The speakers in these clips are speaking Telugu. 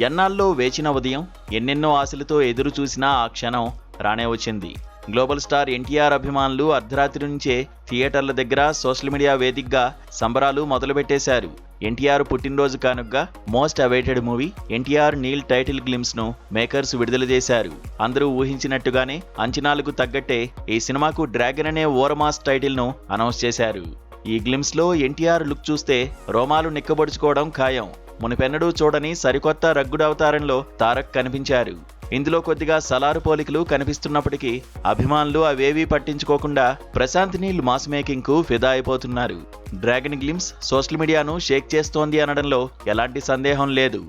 ఎన్నాళ్ళో వేచిన ఉదయం, ఎన్నెన్నో ఆశలతో ఎదురు చూసినా ఆ క్షణం రానే వచ్చింది. గ్లోబల్ స్టార్ ఎన్టీఆర్ అభిమానులు అర్ధరాత్రి నుంచే థియేటర్ల దగ్గర సోషల్ మీడియా వేదికగా సంబరాలు మొదలుపెట్టేశారు. ఎన్టీఆర్ పుట్టినరోజు కానుకగా most awaited movie NTR Neel title glimpse ను మేకర్స్ విడుదల చేశారు. అందరూ ఊహించినట్టుగానే అంచనాలకు తగ్గట్టే ఈ సినిమాకు డ్రాగన్ అనే ఓరమాస్ టైటిల్ ను అనౌన్స్ చేశారు. ఈ గ్లిమ్స్ లో ఎన్టీఆర్ లుక్ చూస్తే రోమాలు నిక్కబొడుచుకోవడం ఖాయం. మునిపెన్నడూ చూడని సరికొత్త రగ్గుడవతారంలో తారక్ కనిపించారు. ఇందులో కొద్దిగా సలారు పోలికలు కనిపిస్తున్నప్పటికీ అభిమానులు అవేవీ పట్టించుకోకుండా ప్రశాంత్ నీల్ మాస్ మేకింగ్ కు ఫిదా అయిపోతున్నారు. డ్రాగన్ గ్లిమ్స్ సోషల్ మీడియాను షేక్ చేస్తోంది అనడంలో ఎలాంటి సందేహం లేదు.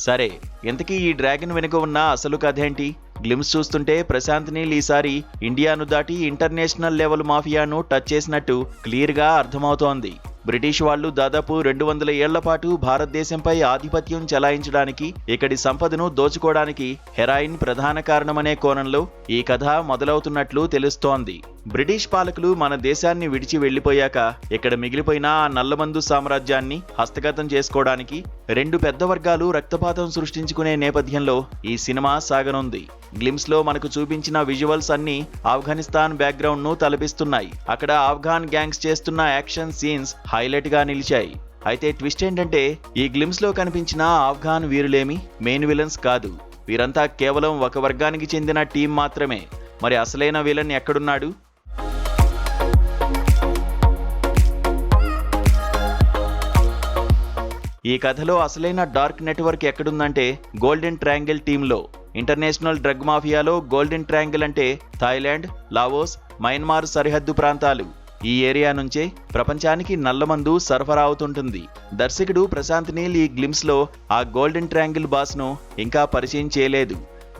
సరే, ఇంతకీ ఈ డ్రాగన్ వెనుక ఉన్న అసలు కథేంటి? గ్లిమ్స్ చూస్తుంటే ప్రశాంత్ నీల్ ఈసారి ఇండియాను దాటి ఇంటర్నేషనల్ లెవెల్ మాఫియాను టచ్ చేసినట్టు క్లియర్గా అర్థమవుతోంది. బ్రిటిష్ వాళ్లు దాదాపు 200 ఏళ్ల పాటు భారతదేశంపై ఆధిపత్యం చెలాయించడానికి, ఇక్కడి సంపదను దోచుకోవడానికి హెరాయిన్ ప్రధాన కారణమనే కోణంలో ఈ కథ మొదలవుతున్నట్లు తెలుస్తోంది. బ్రిటిష్ పాలకులు మన దేశాన్ని విడిచి వెళ్లిపోయాక ఇక్కడ మిగిలిపోయిన ఆ నల్లమందు సామ్రాజ్యాన్ని హస్తగతం చేసుకోవడానికి రెండు పెద్ద వర్గాలు రక్తపాతం సృష్టించుకునే నేపథ్యంలో ఈ సినిమా సాగనుంది. గ్లిమ్స్ లో మనకు చూపించిన విజువల్స్ అన్ని ఆఫ్ఘనిస్తాన్ బ్యాక్గ్రౌండ్ ను తలపిస్తున్నాయి. అక్కడ ఆఫ్ఘాన్ గ్యాంగ్స్ చేస్తున్న యాక్షన్ సీన్స్ హైలైట్ గా నిలిచాయి. అయితే ట్విస్ట్ ఏంటంటే ఈ గ్లిమ్స్ లో కనిపించిన ఆఫ్ఘాన్ వీరులేమి మెయిన్ విలన్స్ కాదు. వీరంతా కేవలం ఒక వర్గానికి చెందిన టీం మాత్రమే. మరి అసలైన విలన్ ఎక్కడున్నాడు? ఈ కథలో అసలైన డార్క్ నెట్వర్క్ ఎక్కడుందంటే గోల్డెన్ ట్రయాంగిల్ టీంలో. ఇంటర్నేషనల్ డ్రగ్ మాఫియాలో గోల్డెన్ ట్రయాంగిల్ అంటే థాయిలాండ్, లావోస్, మయన్మార్ సరిహద్దు ప్రాంతాలు. ఈ ఏరియా నుంచే ప్రపంచానికి నల్లమందు సరఫరా అవుతుంటుంది. దర్శకుడు ప్రశాంత్ నీల్ ఈ గ్లిమ్స్ లో ఆ గోల్డెన్ ట్రయాంగిల్ బాస్ ను ఇంకా పరిచయం చేయలేదు.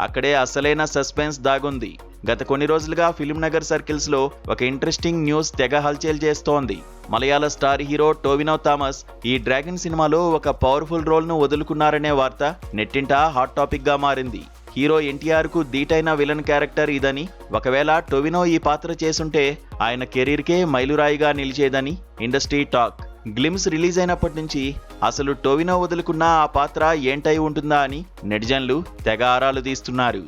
అక్కడే అసలైన సస్పెన్స్ దాగుంది. గత కొన్ని రోజులుగా ఫిల్మ్ నగర్ సర్కిల్స్ లో ఒక ఇంట్రెస్టింగ్ న్యూస్ తెగ హల్చల్ చేస్తోంది. మలయాళ స్టార్ హీరో టోవినో థామస్ ఈ డ్రాగన్ సినిమాలో ఒక పవర్ఫుల్ రోల్ ను వదులుకున్నారనే వార్త నెట్టింట హాట్ టాపిక్ గా మారింది. హీరో ఎన్టీఆర్ కు దీటైన విలన్ క్యారెక్టర్ ఇదని, ఒకవేళ టోవినో ఈ పాత్ర చేసుంటే ఆయన కెరీర్కే మైలురాయిగా నిలిచేదని ఇండస్ట్రీ టాక్. గ్లిమ్స్ రిలీజ్ అయినప్పటి నుంచి అసలు టోవినో వదులుకున్న ఆ పాత్ర ఏంటై ఉంటుందా అని నెటిజన్లు తెగ ఆరాలు తీస్తున్నారు.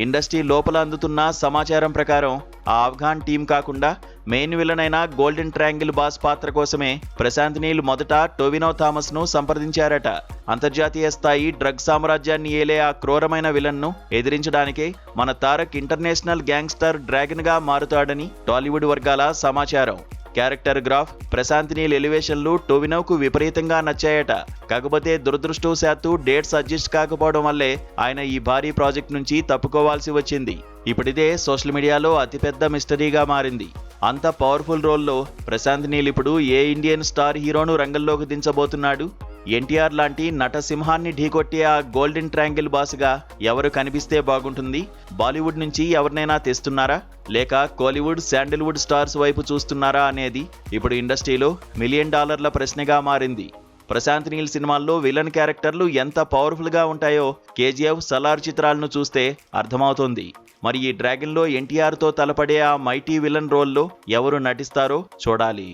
ఇండస్ట్రీ లోపల అందుతున్న సమాచారం ప్రకారం ఆ ఆఫ్ఘాన్ టీం కాకుండా మెయిన్ విలన్ అయిన గోల్డెన్ ట్రయాంగిల్ బాస్ పాత్ర కోసమే ప్రశాంత్ నీల్ మొదట టోవినో థామస్ ను సంప్రదించారట. అంతర్జాతీయ స్థాయి డ్రగ్ సామ్రాజ్యాన్ని ఏలే ఆ క్రూరమైన విలన్ ను ఎదిరించడానికే మన తారక్ ఇంటర్నేషనల్ గ్యాంగ్స్టర్ డ్రాగన్ గా మారుతాడని టాలీవుడ్ వర్గాల సమాచారం. క్యారెక్టర్ గ్రాఫ్, ప్రశాంత్ నీల్ ఎలివేషన్లు టోవినోకు విపరీతంగా నచ్చాయట. కాకపోతే దురదృష్టవశాత్తు డేట్స్ అడ్జస్ట్ కాకపోవడం వల్లే ఆయన ఈ భారీ ప్రాజెక్ట్ నుంచి తప్పుకోవాల్సి వచ్చింది. ఇప్పుడిదే సోషల్ మీడియాలో అతిపెద్ద మిస్టరీగా మారింది. అంత పవర్ఫుల్ రోల్లో ప్రశాంత్ నీల్ ఇప్పుడు ఏ ఇండియన్ స్టార్ హీరోను రంగంలోకి దించబోతున్నాడు? ఎన్టీఆర్ లాంటి నటసింహాన్ని ఢీకొట్టే ఆ గోల్డెన్ ట్రయాంగిల్ బాస్గా ఎవరు కనిపిస్తే బాగుంటుంది? బాలీవుడ్ నుంచి ఎవరినైనా తెస్తున్నారా, లేక కోలీవుడ్, శాండిల్వుడ్ స్టార్స్ వైపు చూస్తున్నారా అనేది ఇప్పుడు ఇండస్ట్రీలో $1 మిలియన్ ప్రశ్నగా మారింది. ప్రశాంత్ నీల్ సినిమాల్లో విలన్ క్యారెక్టర్లు ఎంత పవర్ఫుల్ గా ఉంటాయో కేజీఎఫ్, సలార్ చిత్రాలను చూస్తే అర్థమవుతుంది. మరి ఈ డ్రాగన్లో ఎన్టీఆర్తో తలపడే ఆ మైటీ విలన్ రోల్లో ఎవరు నటిస్తారో చూడాలి.